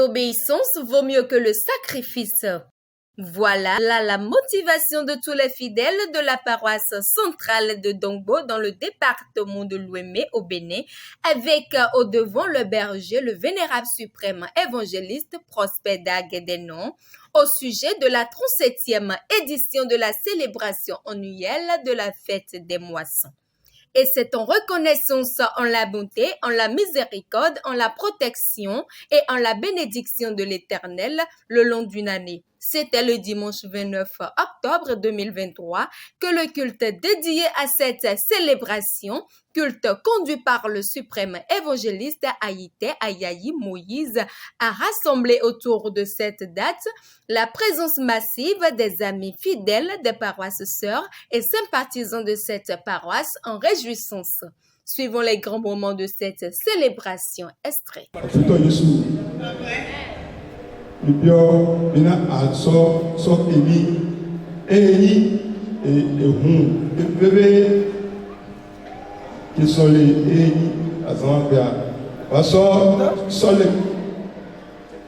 L'obéissance vaut mieux que le sacrifice. Voilà la motivation de tous les fidèles de la paroisse centrale de Dongbo dans le département de l'Ouémé au Bénin, avec au devant le berger, le vénérable suprême évangéliste Prosper Daguedenon, au sujet de la 37e édition de la célébration annuelle de la fête des moissons. Et c'est en reconnaissance en la bonté, en la miséricorde, en la protection et en la bénédiction de l'Éternel le long d'une année. C'était le dimanche 29 octobre 2023 que le culte dédié à cette célébration, culte conduit par le suprême évangéliste Haïté Ayayi Moïse, a rassemblé autour de cette date la présence massive des amis fidèles des paroisses sœurs et sympathisants de cette paroisse en réjouissance. Suivons les grands moments de cette célébration extrait. Libio bina aso so emi eyi ehun bebe qui sont les eyi azambia waso sole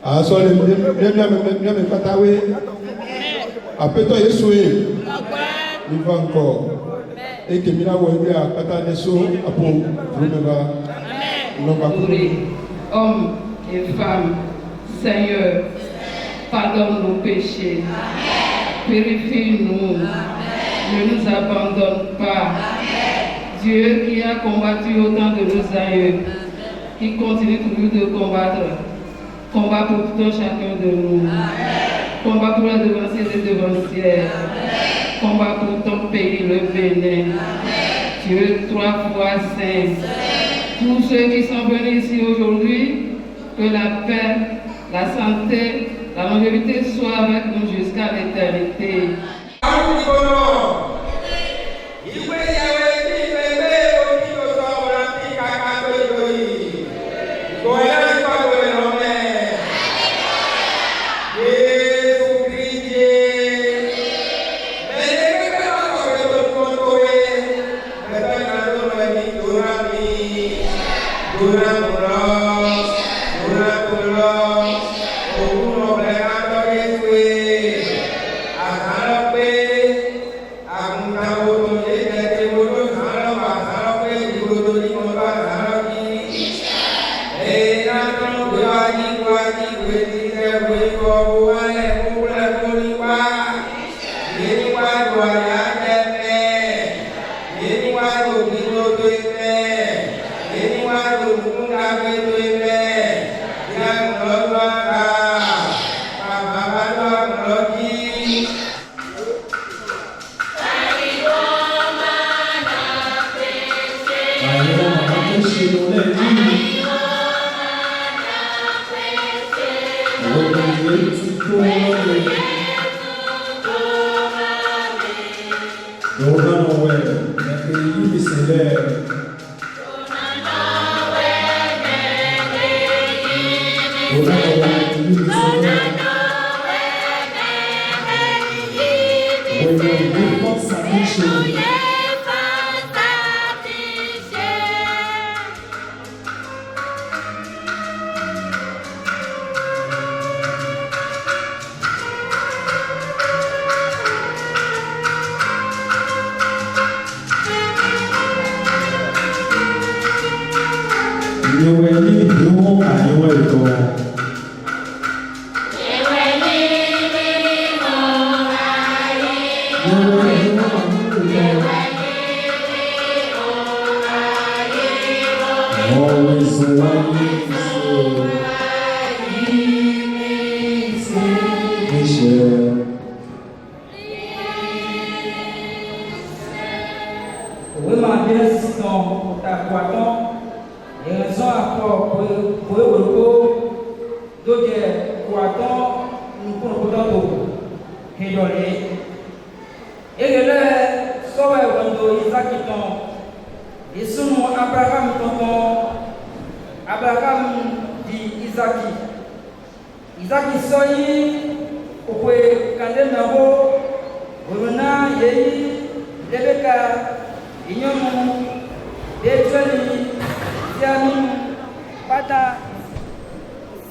asole me patawe apeto yesu e viva encore et que mina webe akata neso apo rumeba hommes et femmes. Seigneur, pardonne nos péchés, purifie-nous, ne nous abandonne pas. Dieu qui a combattu autant de nos aïeux, qui continue toujours de combattre, combat pour tout un chacun de nous, combat pour la devancière des devancières, combat pour ton pays, le Bénin. Dieu, 3 fois saint, tous ceux qui sont venus ici aujourd'hui, que la paix, la santé, la longévité soit avec nous jusqu'à l'éternité.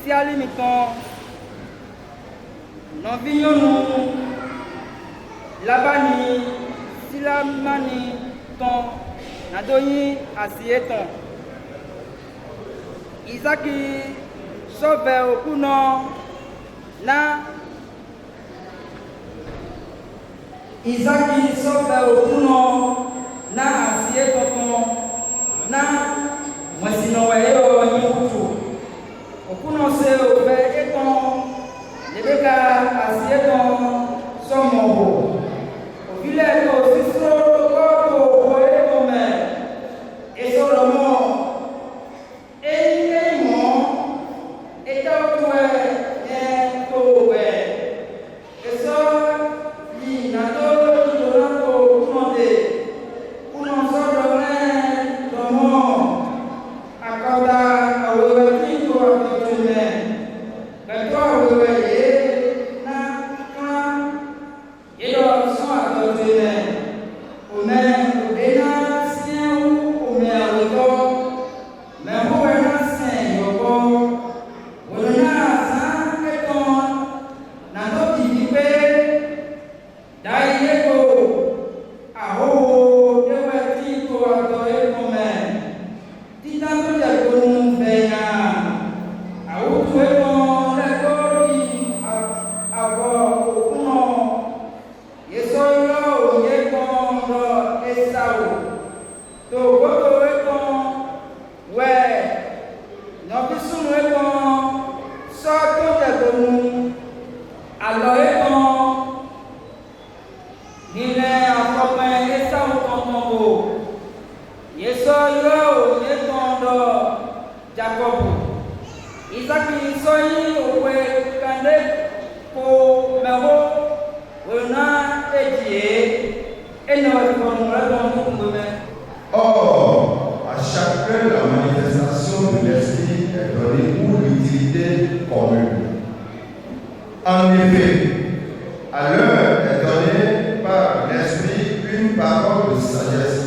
si alimiton non vignon labani silamani ton nadoyi asieton Isaki sauve okuno na Isaki sauve okuno na asieton na mwasino weyo nyutu okuno se obe eton lebeka asieton somo ovile ko sisro ko oetome esolomo Or, à chacun la manifestation de l'esprit est donnée pour l'utilité commune. En effet, à l'un est donnée par l'esprit une parole de sagesse,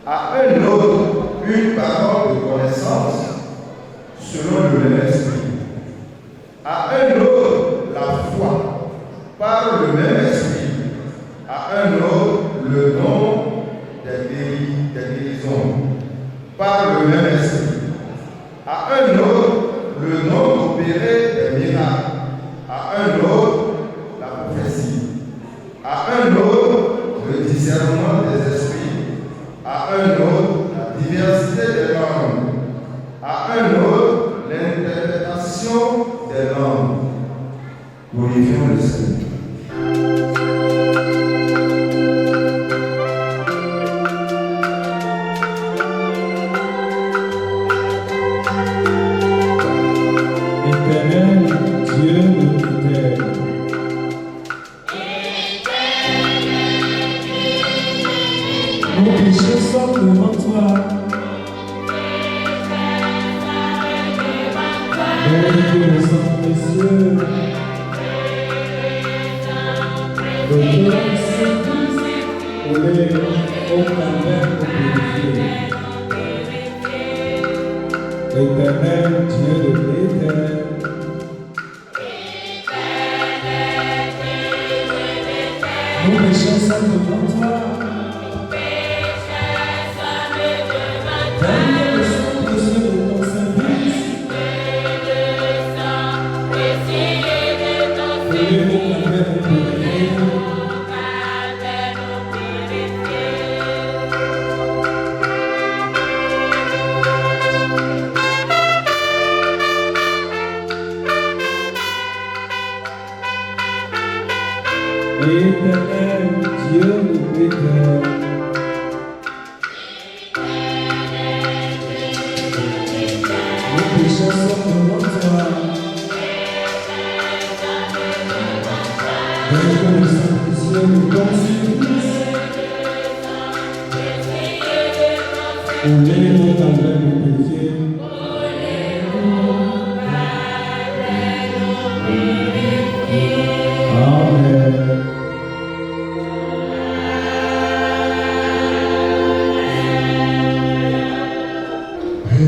à un autre une parole de connaissance selon le même esprit, à un autre la foi par le même esprit, à un autre le don des guérisons par le même esprit, à un autre le nom d'opérer des miracles, à un autre la prophétie, à un autre le discernement des esprits, à un autre la diversité des langues, à un autre l'interprétation des langues. Glorifions le Seigneur. Éternel Dieu de l'éternel, nous péchons sommes devant toi. Donne le sang précieux de ton Saint-Fils. Fais-le pour calmer nous purifier. Éternel Dieu de l'éternel, nos péchés sont devant toi. Donne le sang précieux de ton Fils. Pour les mots d'envers nos péchés. Amen.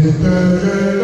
Éternel,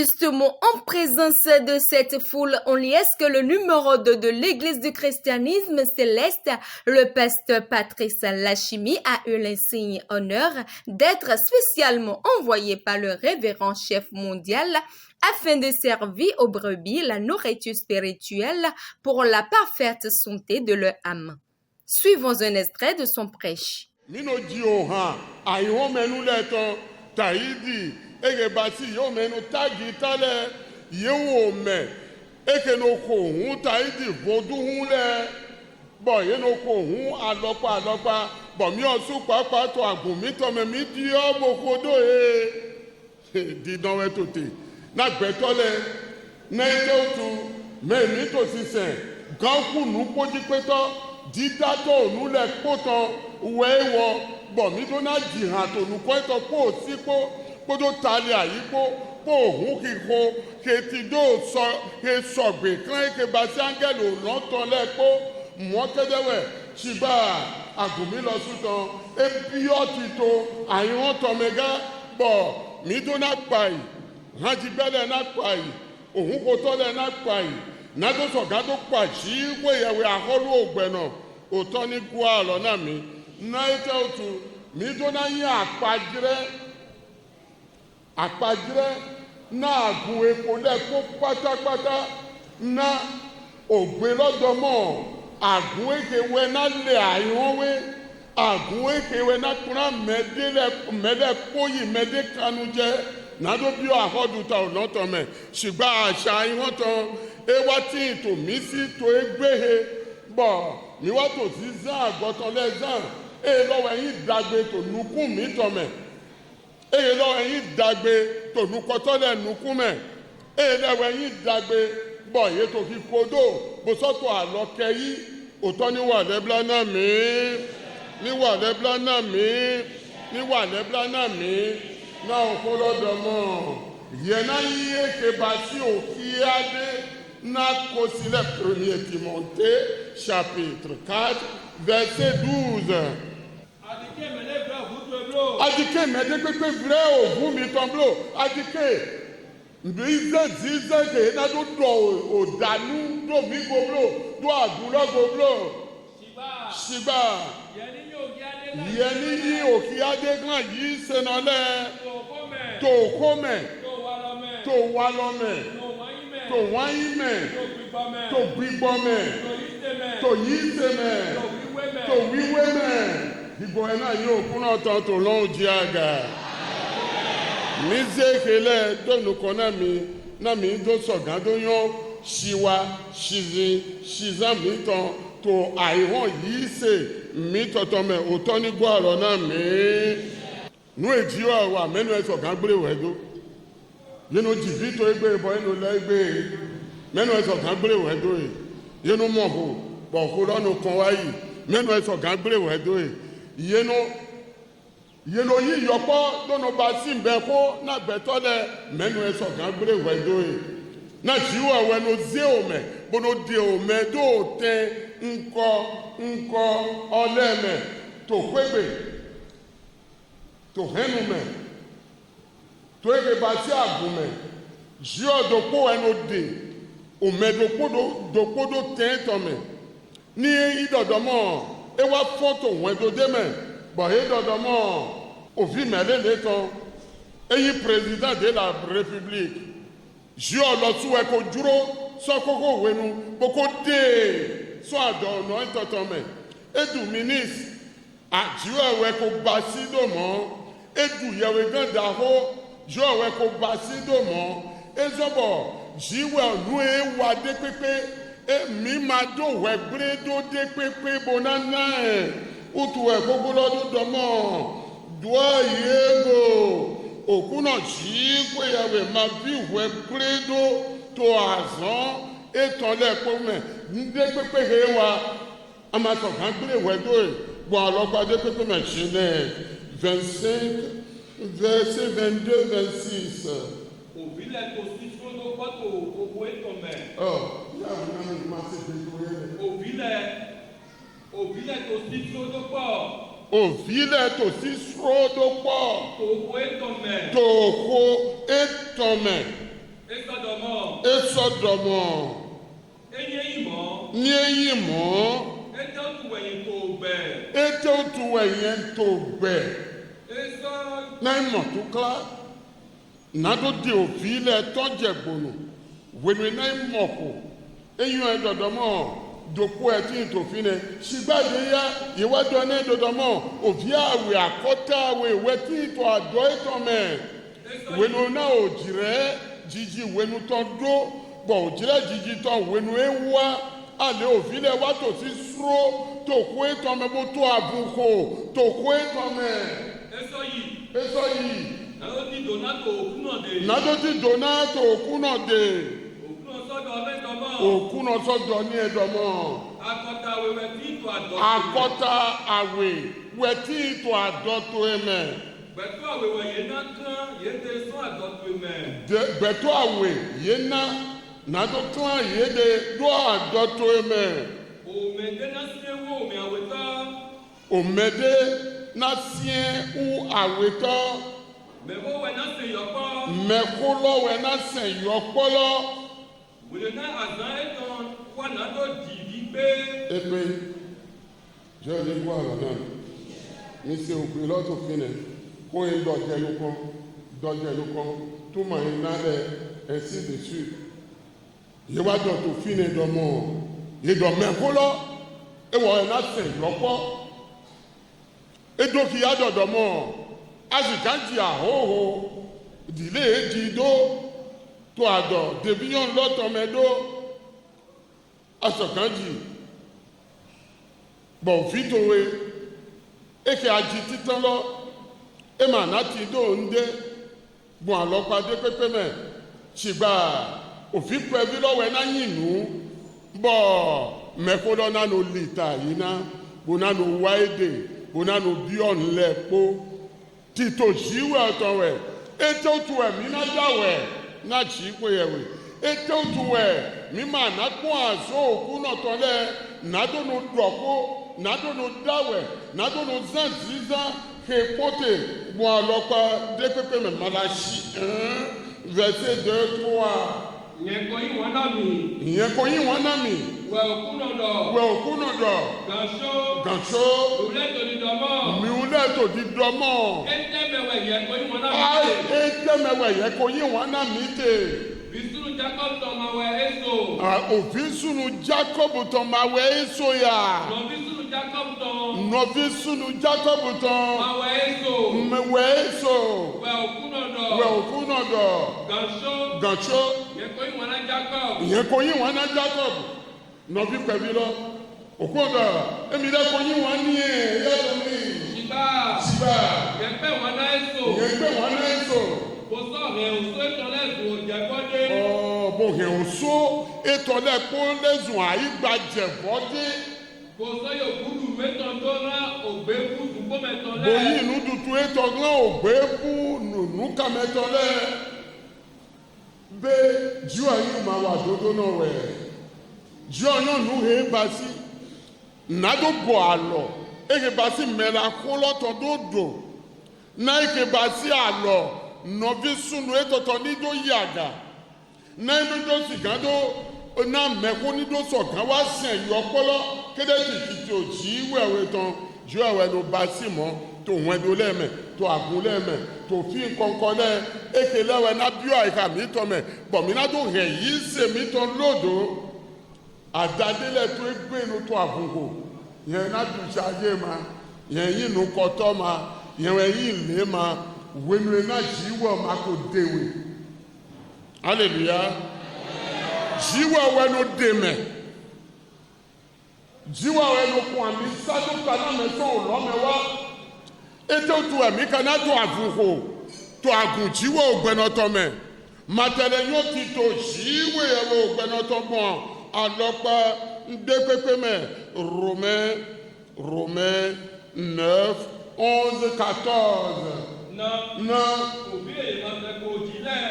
Justement, en présence de cette foule, on lit que le numéro 2 de l'Église du christianisme céleste, le pasteur Patrice Lachimi, a eu l'insigne honneur d'être spécialement envoyé par le révérend chef mondial afin de servir aux brebis la nourriture spirituelle pour la parfaite santé de leur âme. Suivons un extrait de son prêche. Ege basi yo menu tagi tale yewo me eke no ko hun taidi vodu hun le bo ye no ko hun alopa bo mi osu papa to agun mi to me mi di obo kodo di don we tote na gbe to le na ite otu me mi to sisen gan ku nu poji peto di dato nu le poto wewo bo mi do na di han to nu ko to po si po kódó tali àyíkó kó òhun kíkó kétidó sọ ké sọgbè kán ké basi áńgẹ́lì òlọ́tọ̀ lẹ́kọ́ mọ́ kédéwẹ̀ ṣìgbà àgùnmí lọ sútàn ebi ọtí tó àyíwọ́n tọmẹgá bọ̀ mídó náà pàì hànjígbẹ́lẹ̀ náà pàì òhun kò tọ́lẹ̀ náà pàì nàdó sọ̀gá tó pàṣí wéyẹ̀wé àkọlù ògbẹ̀nà òtọ́ ní kú àlọ́ náà mi náà ètò òtù mídó náà yín àpàjẹ́ náà gun epo lẹ́kọ́ pátápátá ná ògbé lọ́dọ̀mọ́ àgún èkéwé náà lè àìwọ́wé àgún èkéwé náà kúrò mẹ́lẹ́ kóyì mẹ́lẹ́ kanu jẹ́ nàdó bí àhọ́dútà ọ̀nàtọ̀mẹ́ ṣùgbọ́n àṣà ìwọ́n tán ewa tí ìtò mí sí tó égbéhe bọ̀ níwọ́n tó sí zan àgọ́tàn lẹ́zàn èyí lọ́wọ́ ẹ̀yìn dàgbé tó nukún mi tọ̀mẹ́ èyí lọ́wọ́ ẹ̀yìn dàgbé tó nukọ́tọ́lẹ̀ nukún mẹ́ èyí lọ́wọ́ ẹ̀yìn dàgbé bọ̀ yé tó fi kodó bó sọ́tọ̀ àlọ́kẹ́ yìí òtọ́ níwà lẹ́bílá náà mí níwà lẹ́bílá náà mí níwà lẹ́bílá náà mí náà kó lọ́dọ̀ mọ́ yẹn náà yí èké bá sí òkè adé náà kó sílẹ̀ premier Timothée chapitre 4 verset 12. Adike mede pepe vrai ògùn mi tán blo adike mbíze zize ke na do òdànù do mi goblo do àgùnlọ goblo ṣìgbà yẹni yí òkè adégan yìí senọlẹ tó kómẹ tó wálọmẹ tó wáyímẹ tó gbígbọmẹ tó yíṣẹmẹ tó wíwẹmẹ. Ìgbò ẹ̀ náà yóò kún náà tán tó lọ́hùn jí àgà. Mi zékelẹ̀ dónú kan náà mi tó sọ̀gá tó yán ṣíwá ṣìzá mi tán tó àìhàn yìí ṣe mi tọ̀tọ̀ mẹ́ òótọ́ ní gbọ́ ọ̀rọ̀ náà mi. Nú èjì wà mẹ́nu ẹ̀ sọ̀gá gbé wẹ̀dó. Yẹnu jìbí tó gbé bọ́ ẹnu lẹ́ gbé mẹ́nu ẹ̀ sọ̀gá gbé wẹ̀dó yìí. Yẹnu mọ̀ bò bọ̀ kó lọ́nu kan wáyìí mẹ́nu ẹ̀ sọ̀gá gbé wẹ̀dó yìí. Yeno yi yọpọ lọnà bá sí mbẹ kó náà gbẹtọ lẹ mẹnu ẹsọ kan gbére wẹdọ yìí náà jíwọ wẹnu zé omẹ bọnọ di omẹ tó tẹ nkọ ọlẹmẹ tó kwegbe tó hẹnumẹ tó eke bá sí àgùnmẹ jíọ dòkpó ẹnu dè omẹ dòkpó dò tẹ tọmẹ ní ìdọdọmọ. Ewa fọ́tò wọn tó dé mẹ́ bọ̀yé dọ̀dọ̀ mọ́ òfin mẹ́lẹ́lẹ́ tán èyí président de la république yọ lọ sún ẹ kó dúró sọ kókó wẹnu kókó dé sọ àdọ̀ ọ̀nà ìtọ̀tọ̀ mẹ́ edu ministre àjíwọ̀ ẹ̀wẹ̀ kó gba sí dòmọ́ edu yẹ̀wẹ̀ gán dàhó yọ ẹ̀wẹ̀ kó gba sí dòmọ́ ezọ́bọ̀ jíwẹ̀ ọ̀nù ẹ̀ wà dé pépé. Mi máa dó wẹ̀ gbé dó dé pépé bonana ẹ̀ utu ẹ̀ gbogbo lọ́dún dọ́mọ̀ dùọ́ yéego òkú náà jí péyàwó máa bí wẹ̀ gbé dó tó àzán ètò lẹ́kọ̀ọ́ mẹ́ ndé pépé he wa a máa sọ̀kan gbé wẹ̀ dó ẹ̀ gbọ́n ọlọ́pàá dé pépé mẹ́ ṣe náà 25 verset 22 26. Òbí lẹ́kọ̀ọ́ sí fún ló pọ́tò òkú ètò mẹ́. Òbílẹ̀ tó sí sódópọ̀. Òbílẹ̀ tó sí sódópọ̀. Tòkó ètòmẹ̀. Tòkó ètòmẹ̀. Esọdọmọ. Nye yi mọ. Ete otu wẹ̀yẹn tó gbẹ. Na imọ̀ tó kla. Nado di òfin lẹ tọ́jẹ̀ gbòòrò. Wẹ̀nu na imọ̀ kò. Eyín ẹ̀ dọ̀dọ̀mọ̀. Dòkú ẹ̀ tí n tó fi nẹ. Ṣìgbàdé ya ìwádìí ọ̀nà ìdọ̀dọ̀mọ̀. Òfin àwẹ̀ àkọ́tà àwẹ̀ ìwẹ́ tí n tó àdó ètò mẹ́. Wẹ̀nu náà ò jìrẹ́ jíjí wẹ̀nu tán dó. Bọ̀ ò jìrẹ́ jíjí tán wẹ̀nu ẹ̀ wá. Ale òfin lẹ wá tó sí sùúrù. Tòkú ètò mẹ́ bó tó àbùkù. Tòkú ètò mẹ́. Èso yìí. Nàdó ti Donato òkú náà dé. Òkú náà sọ́dọ̀ ní ẹ̀dọ̀mọ́. Akọ́ta àwẹ̀ wẹ̀ tí ìtò àdọ́tò ẹ̀mẹ̀. Gbẹ̀tọ́ àwẹ̀ yé ná nàdó kán yéde dó àdọ́tò ẹ̀mẹ̀. Òmèdè náà siẹ́ wú àwẹ̀tọ́. Mẹ́kúlọ́wẹ̀ náà sẹ̀ yọpọ́lọ́. Epe jẹ́ ilé kó àrà náà ní ṣe òpin lọ́tò fínẹ̀ kó ń dọ̀jẹ́ lókọ́ tó mọ̀ ń nálẹ̀ ẹ̀sí ìdèṣù ìwádọ̀ tó fínẹ̀ dọ̀mọ̀ ìdọ̀mẹ́kúlọ́ ẹwọ̀ ẹ̀ náà sẹ̀ yọpọ́ edókìá dọ̀dọ̀mọ̀ azìkájì àhóhó ìdílé èjì dó tó àdọ̀ dèbíyàn lọ́tọ̀mẹ́dó asọ̀kájì bọ̀ òfin tòwe èkè àjì títán lọ èmà láti dó ń dé gbọ̀n àlọ́pàdé pépé mẹ́ ṣìgbà òfin pẹ̀bí lọ́wọ́ ẹ̀ náà yìnbó bọ̀ mẹ́kọ́lọ́ náà ló lè ta yìí ná bó náà ló wá èdè bó náà ló bí ọ̀nù lẹ́ẹ̀pọ̀ títò ṣíwẹ̀ ọ̀tọ̀ wẹ̀ ètò tu ẹ̀mí náà dáwẹ̀ náà ṣì í pé ẹ̀wẹ̀ ètò tu ẹ̀ mímọ̀ ànákùn àṣọ òkú náà tọ́lẹ̀ nàdónú dọ̀kó nàdónú dáwẹ̀ nàdónú zanziza képote bọ̀ àlọ́pàá dé pépé mẹ́màlá ṣí verset 2-3. Ìyẹn kò yín wọn náà mi. Wẹ̀ òkú náà dọ̀. Gànṣó. Miulẹ̀ tó di dọ́mọ̀. Ètèmẹ̀wẹ̀ yẹ kò yín wọn náà mi. Ètèmẹ̀wẹ̀ yẹ kò yín wọn náà mi tè. Bísúnù Jacob tọ̀ máa wẹ̀ èso. Òfin sunu Jacob tọ̀ máa wẹ̀ èso yà. Nọ̀bísúnù Jacob tọ̀. Nọ̀bísúnù Jacob tọ̀. Máa wẹ̀ èso. Wẹ̀ èso. Wẹ̀ òkú náà dọ̀. Gànṣó. Ìyẹn kò yín wọn náà Jacob. Nọ̀bí pẹ̀bí lọ. Òkú ọ̀dà èmi lẹ́ kò yín wọn ní ẹ̀ yẹ́dọ̀ mi. Ṣìbá. Ìyẹn pẹ̀ wọn náà èso. Bó sọ hẹ̀ òṣó ètò lẹ́sùn òjẹ̀bọ́dé. Bó hẹ̀ òṣó ètò lẹ́kọ́ lẹ́sùn àyígbàjẹ̀bọ́dé. Bó sọ yóò gbúdù mẹ́tọ̀ tó rán ògbé gbúdù kó mẹ́tọ̀ lẹ́. Bóyí inú tutù ètò rán ògbé bú nùnú ká mẹ́tọ̀ lẹ́. Bẹ́ẹ̀ jú ayé máa wà dódó náà wẹ̀. Jú ọyàn nù hẹ́ bá sí. Nàdó bọ̀ àlọ́. Èkè bá sí mẹ́ra kó lọ́tọ̀ dòdò. Náà èkè bá sí àlọ́. Nọ̀bí sunu ètòtò nídó yàgà. Náà nídó sìgá dó. Náà mẹ́kó nídó sọ̀gá wá sẹ̀ yọ ọpọlọ. Kéde tìkìtì òjì wẹ̀wẹ̀ tán. Jú ẹ̀wẹ̀ ló bá sí mọ́. Tó wọ́n ẹ̀dọ́ lẹ́mẹ̀. Tó àgùn lẹ́mẹ̀. Tó fi kọ̀ọ̀kan lẹ́. Èkè lẹ́wẹ̀ náà bíọ́ àyíká mi tọ́ mẹ́. Bọ̀mí tó hẹ̀ yìí sèmi tán lódò. Àdádélẹ̀ tó gbé inú tó àbùkù. Yẹn náà dùn sí ayé ma. Yẹn yìí nù kọ́tọ́ ma. Yẹn yìí lé ma. Wenu náà jíwọ̀ ma kò déwé. Hallelujah. Jíwọ̀ wẹnu dèmẹ̀. Jíwọ̀ wẹnu kún àmì sádùn kaná mẹ́tọ́ òlọ́mẹ́wá. Ètò tu ẹ̀mí kaná tó àbùkù. Tó àgùn jíwọ̀ ògbẹ́nọ́tọ́ mẹ́. Màtẹ̀lẹ̀ yóò ti tó jíwọ̀ ẹ̀rọ ògbẹ́nọ́tọ́ mọ́. Àlọ́pàá ndé pépé mẹ́. Romains 9, 11, 14.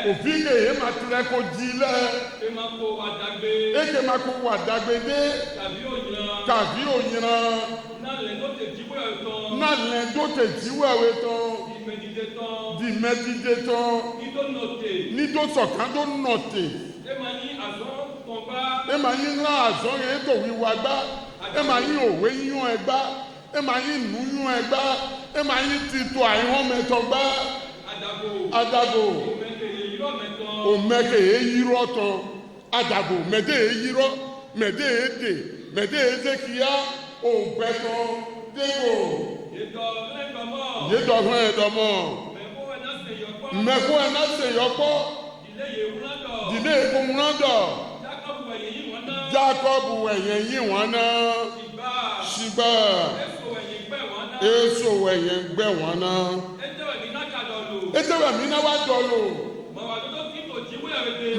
Òfin èyí máa tẹ kó jí lẹ̀. Èké máa kó wà dàgbé dé. Tàbí òyìnbó. Náà lẹ́ tó tẹ̀ jíwẹ̀ tán. Ni do sọ̀kan tó nọ̀tẹ̀. Ẹ máa yín ńlá àzọ́ yẹn tó wíwá gbá. Ẹ máa yín òwe yíyan ẹgbá. Ẹ máa yín nù yíyan ẹgbá. Ẹ máa yín titun àìhàn mẹ́tọ̀ gbá. Adago. Òmẹ́kẹ̀ yé yírọ̀ tán. Adago mẹ́dẹ̀ yé yírọ̀. Mẹ́dẹ̀ yé dè. Mẹ́dẹ̀ yé zékìá. Ògbẹ́tọ̀ dégò. Yédọ̀fún ẹ̀dọ̀mọ̀. Mẹ́kún ẹ̀ náà ṣe yọpọ̀. Dìde ìkóhùnrádọ̀. Jákọ́bù ẹ̀yẹ̀ yìí wọ́n náà. Ṣìgbà. Èso ẹ̀yẹ̀ gbẹ̀ wọ́n náà. Ètèwẹ̀ mi náà wá dọ̀lù.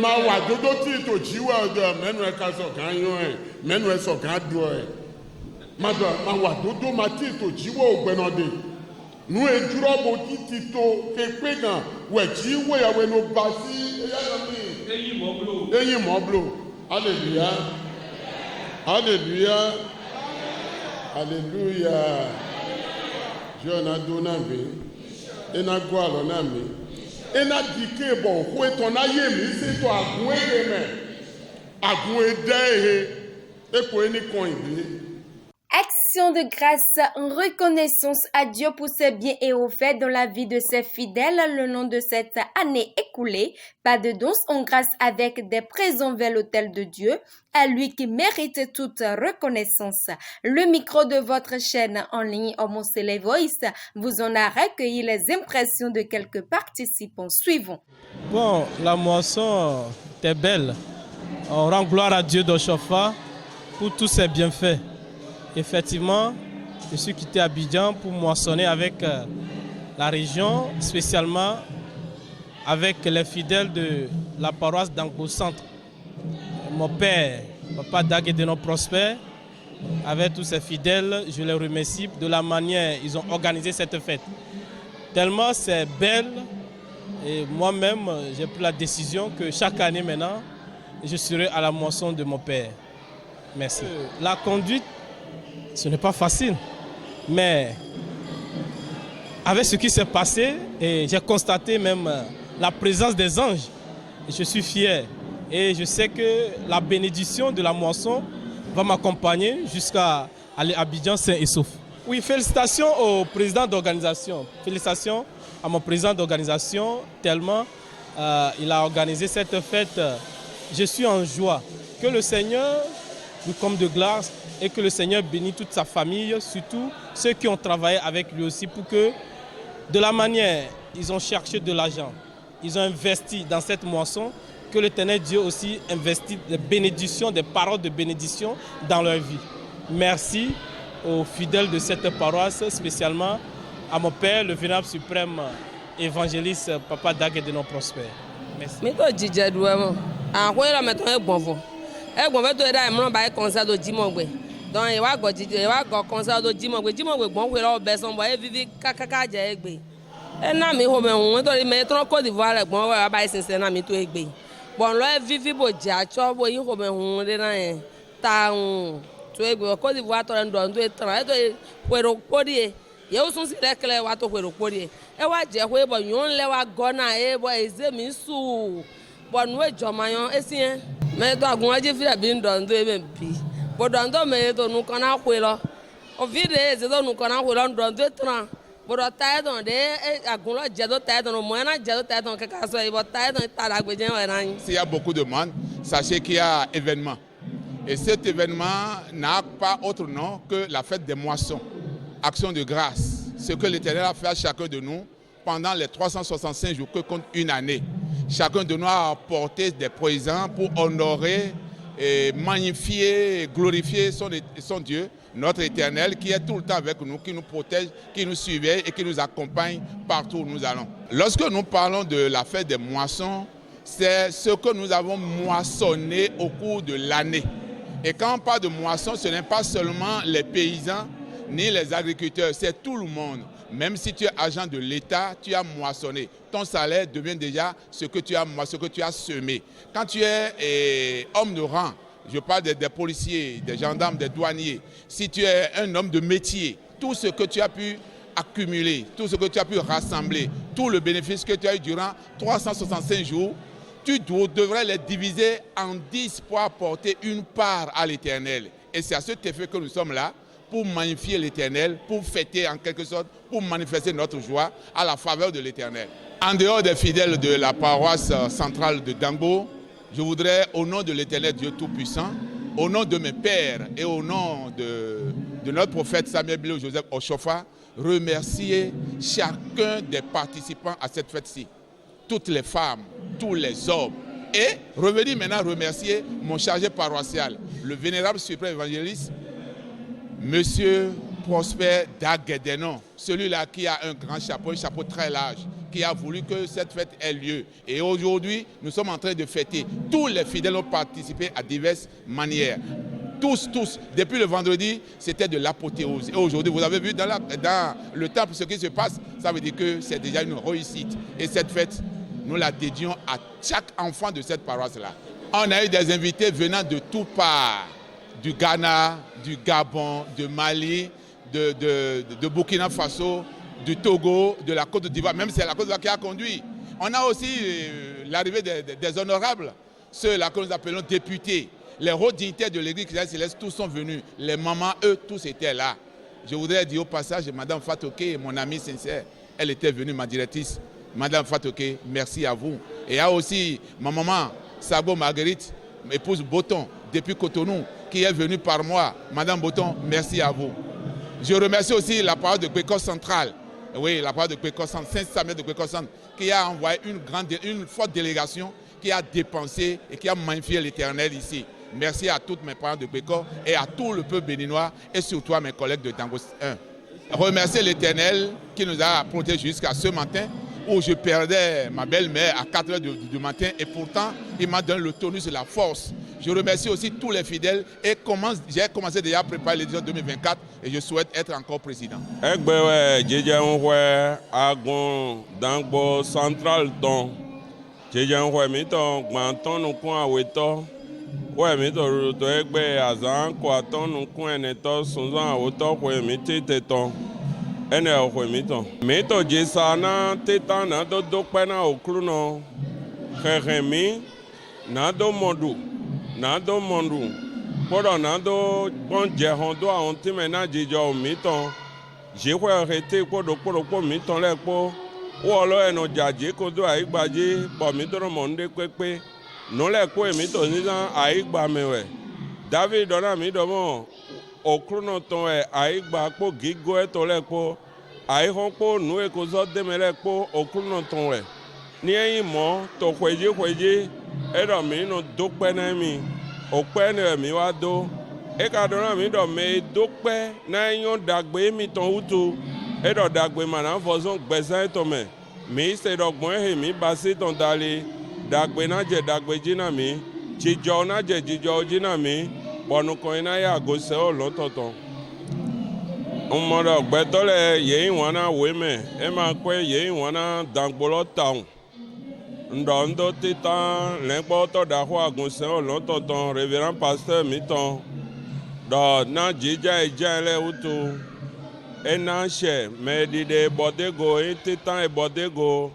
Máa wà dódó tí ìtò jíwẹ̀ ọjọ́ mẹ́nu ẹ̀ka sọ̀kan yún ẹ̀. Mẹ́nu ẹ̀ sọ̀kan dùn ẹ̀. Máa wà dódó máa tí ìtò jíwẹ̀ ògbẹ́nọdè. Nu edurɔ bo titi to kekpe gan wɛtsi wɛyawe no basi eyalami. Eyi mɔblo. Hallelujah. Hallelujah. Hallelujah. Dieu na do na mi. Ena go alɔ na mi. Ena dike bɔ hoe tɔ na ye mi se to agun eye mɛ. Agun ede ehe. Eko eni kɔn ibi. Action de grâce en reconnaissance à Dieu pour ses biens et aux faits dans la vie de ses fidèles le long de cette année écoulée. Pas de danse en grâce avec des présents vers l'autel de Dieu, à lui qui mérite toute reconnaissance. Le micro de votre chaîne en ligne Homosele Voice vous en a recueilli les impressions de quelques participants suivants. Bon, la moisson était belle. On rend gloire à Dieu d'Oshofa pour tous ses bienfaits. Effectivement, je suis quitté Abidjan pour moissonner avec la région, spécialement avec les fidèles de la paroisse d'Angbo Centre. Mon père, Papa Daguedeno Prosper, avec tous ses fidèles, je les remercie de la manière dont ils ont organisé cette fête. Tellement c'est belle et moi-même j'ai pris la décision que chaque année maintenant, je serai à la moisson de mon père. Merci. La conduite, ce n'est pas facile, mais avec ce qui s'est passé, et j'ai constaté même la présence des anges, et je suis fier. Et je sais que la bénédiction de la moisson va m'accompagner jusqu'à aller à Abidjan Saint-Essouf. Oui, félicitations au président d'organisation. Félicitations à mon président d'organisation, tellement il a organisé cette fête. Je suis en joie. Que le Seigneur nous comble de grâce et que le Seigneur bénisse toute sa famille, surtout ceux qui ont travaillé avec lui aussi pour que, de la manière, ils ont cherché de l'argent, ils ont investi dans cette moisson, que l'Éternel Dieu aussi investit des bénédictions, des paroles de bénédiction dans leur vie. Merci aux fidèles de cette paroisse, spécialement à mon père, le vénérable suprême évangéliste Papa Daguedeno Prosper. Merci. Egbon veto era emro ba concert do Jimogbe don e wa go concert do Jimogbe gbon we ro be son bo e vivi kakaka je egbe e na mi ho me hun to ri me tron Côte d'Ivoire gbon we ba sinse na mi to egbe bon lo e vivi bo ja cho bo yin ho me hun de na e ta hun to egbe Côte d'Ivoire to ndo ndo e tran e to we ro pori e ye o sun si rekle wa to we ro pori e wa je ho e bo yun le wa go na e bo eze mi su bo nu e jomayon esien mais toi quand j'ai fait bien dans deux même puis pour dans deux mais nous qu'on a fait là au vide c'est nous qu'on a fait là dans deux temps pour tailler dans des à gonla j'ai d'autres tailler dans moi na j'ai d'autres tailler dans quelque chose il va tailler dans ta la bédien ouais. S'il y a beaucoup de monde, sachez qu'il y a événement et cet événement n'a pas autre nom que la fête des moissons, action de grâce, ce que l'Éternel a fait à chacun de nous pendant les 365 jours que compte une année. Chacun de nous a apporté des présents pour honorer, et magnifier, et glorifier son Dieu, notre Éternel, qui est tout le temps avec nous, qui nous protège, qui nous surveille et qui nous accompagne partout où nous allons. Lorsque nous parlons de la fête des moissons, c'est ce que nous avons moissonné au cours de l'année. Et quand on parle de moisson, ce n'est pas seulement les paysans ni les agriculteurs, c'est tout le monde. Même si tu es agent de l'État, tu as moissonné. Ton salaire devient déjà ce que tu as semé. Quand tu es homme de rang, je parle des policiers, des gendarmes, des douaniers. Si tu es un homme de métier, tout ce que tu as pu accumulé, tout ce que tu as pu rassembler, tout le bénéfice que tu as eu durant 365 jours, tu devrais les diviser en 10 pour apporter une part à l'Éternel. Et c'est à cet effet que nous sommes là, pour magnifier l'Éternel, pour fêter en quelque sorte, pour manifester notre joie à la faveur de l'Éternel. En dehors des fidèles de la paroisse centrale de Dangbo, je voudrais, au nom de l'Éternel Dieu Tout-Puissant, au nom de mes pères et au nom de notre prophète Samuel Bilo Joseph Oshofa, remercier chacun des participants à cette fête-ci. Toutes les femmes, tous les hommes. Et revenir maintenant remercier mon chargé paroissial, le vénérable suprême évangéliste, Monsieur Prosper Daguedenon, celui-là qui a un grand chapeau, un chapeau très large, qui a voulu que cette fête ait lieu. Et aujourd'hui, nous sommes en train de fêter. Tous les fidèles ont participé à diverses manières. Tous. Depuis le vendredi, c'était de l'apothéose. Et aujourd'hui, vous avez vu dans le temple ce qui se passe, ça veut dire que c'est déjà une réussite. Et cette fête, nous la dédions à chaque enfant de cette paroisse-là. On a eu des invités venant de toutes parts, du Ghana, du Gabon, de Mali, de Burkina Faso, du Togo, de la Côte d'Ivoire, même c'est la Côte d'Ivoire qui a conduit. On a aussi l'arrivée des honorables, ceux-là que nous appelons députés. Les hauts dignitaires de l'Église chrétienne céleste, tous sont venus. Les mamans, eux, tous étaient là. Je voudrais dire au passage, Madame Fatoké, mon amie sincère, elle était venue, ma directrice. Madame Fatoké, merci à vous. Et il y a aussi ma maman, Sabo Marguerite, épouse Boton, depuis Cotonou, qui est venue par moi. Madame Boton, merci à vous. Je remercie aussi la paroisse de Kwekos Central. Oui, la paroisse de Kwekos Central, Saint-Samuel de Kwekos Central, qui a envoyé une forte délégation, qui a dépensé et qui a magnifié l'Éternel ici. Merci à toutes mes parents de Kwekos et à tout le peuple béninois et surtout à mes collègues de Tango 1. Remercier l'Éternel qui nous a protégés jusqu'à ce matin, où je perdais ma belle-mère à 4 h du matin et pourtant il m'a donné le tonus et la force. Je remercie aussi tous les fidèles et j'ai commencé déjà à préparer l'édition 2024 et je souhaite être encore président. Dangbo central ton ene oxɔ mitɔ dzesa na teta na do dokpe na okru no xexem mi na do mɔɖu kpɔɖɔ na do gbɔn dze xɔ do ahɔntime na dzidzɔ mitɔ dzixɔ xete kpɔɖokpɔɖokpɔ mitɔ lɛ kpɔ wɔlɔ enɔ dzadze ko do ayigba dzi bɔ mitɔ ɖe mɔ nuɖe kpekpe nu lɛ kpɔ mitɔ zizã ayigba me wɛ David dɔ na mi dɔ mɔ. Okronotɔn ayigba kpɔ gigo etɔ lɛ kpɔ ayixɔ kpɔ nu ekozɔ deme lɛ kpɔ okronotɔn lɛ ni eyi mɔ tɔ xɔedzi eɖɔ mi nɔ do kpɛ na mi okpɛ ne mi wa do eka ɖɔ na mi ɖɔ me do kpɛ na enyɔ dagbe mi tɔn wutu eɖɔ dagbe ma na fɔzɔn gbɛzã etɔ me mi se ɖɔ gbɔn ehe mi basi tɔn da li dagbe na dze dagbe dzi na mi dzidzɔ na dze dzidzɔ dzi na mi. Bɔnukɔyina ya agose o lɔtɔtɔ. Mɔdɔ gbɛtɔ le yeyin wana weme ema kɔe yeyin wana dangbolɔ taun. Ndɔndo titan lɛgbɔtɔ daxɔ agose o lɔtɔtɔ révérend pasteur mitɔn. Dɔ na dzidza edza lɛ wutu. Ena sɛ mɛɖiɖe bɔdego eyi titan ebɔdego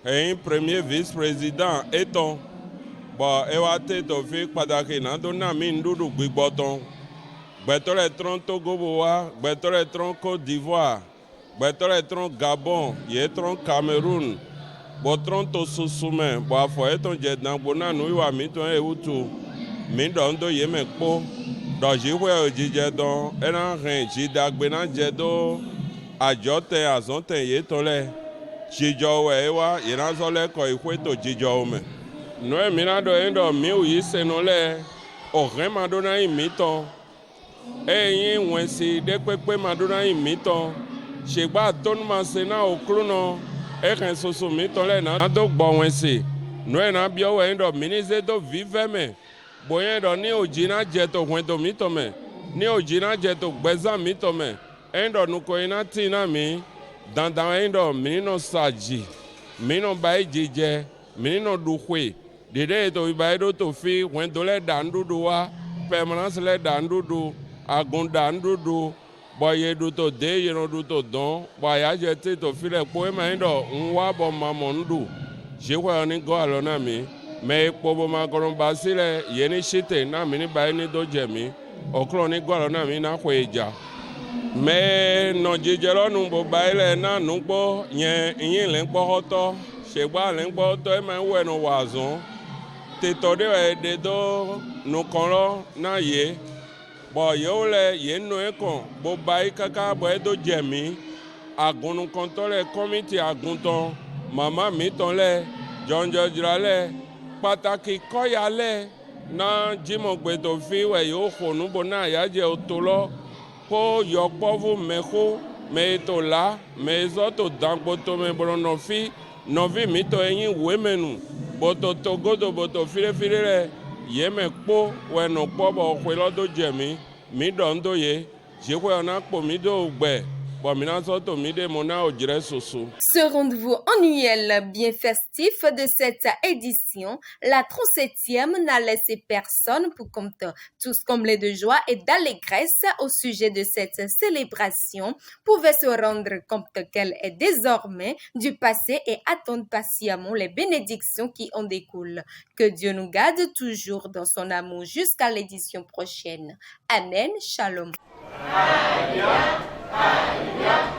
eyi premier vice président etɔn. Bon, ewa te tofi kpadaki na do na mi ndudu gbigbɔtɔn gbɛtɔ le trɔn Togo wa gbɛtɔ le trɔn Côte d'Ivoire gbɛtɔ le trɔn Gabon ye trɔn Cameroun bɔ trɔn to susume bɔ afɔ etɔn dze dangbo na nu wa mi tɔn ye wutu mi dɔ ŋdo ye me kpo dɔzi ƒe dzidze dɔn ena hɛn dzidagbe na dze do adzɔte azɔte ye tɔ lɛ dzidzɔ wɛ ewa yena zɔ lɛ kɔ iƒe to dzidzɔwo me. Noe mina do endo miu yi seno le ohe madona yi mito eyi wensi de kpekpe madona yi mito shegba ton ma sena okruno ehen soso mito le na do gbo wensi noe na bio endo minize do vive me boye do ni ojina jeto wendo mito me ni ojina jeto gbeza mito me endo nuko ina tina mi dandan endo minino saji minino bai jije minino duhwe dede to iba edo to fi wendo le da ndudu wa permanence le da ndudu agun da ndudu Bon, il y a d'autres dés, il y a d'autres dons. Bon, il y a jeté to filet pour emander, on voit bon mamondu. Je vois un go alonami, mais pour ma colombe basile, il y a une chite, na mini baini do jemi, au clone go alonami na kweja. Mais non, jijelo numbo baile na numbo, yen lengbo hoto, sheba lengbo hoto, et man we no wazon. Te tode de do no kolo na ye. Bon, yo le ye no ekon, bo bai kaka bo edo jemi, agunu kontole komiti agunton, mama mi ton le, John George le, pataki koya le, na Jimogbe to fi we yo khonu bona ya je otolo, po yo povu meko, me to la, me zo to dangbo to me brono fi, novi mi to eyin wemenu, boto togodo boto fire le, ye me po we no po bo kwelo do jemi. Mi dondo ye, je crois na po mi do gbe, bo mi na so to mi de mona o jire soso. Ce rendez-vous annuel bien festif de cette édition, la 37e, n'a laissé personne pour compte, tous comblés de joie et d'allégresse au sujet de cette célébration, pouvaient se rendre compte qu'elle est désormais du passé et attendent patiemment les bénédictions qui en découlent. Que Dieu nous garde toujours dans son amour jusqu'à l'édition prochaine. Amen. Shalom. Alléluia. Alléluia.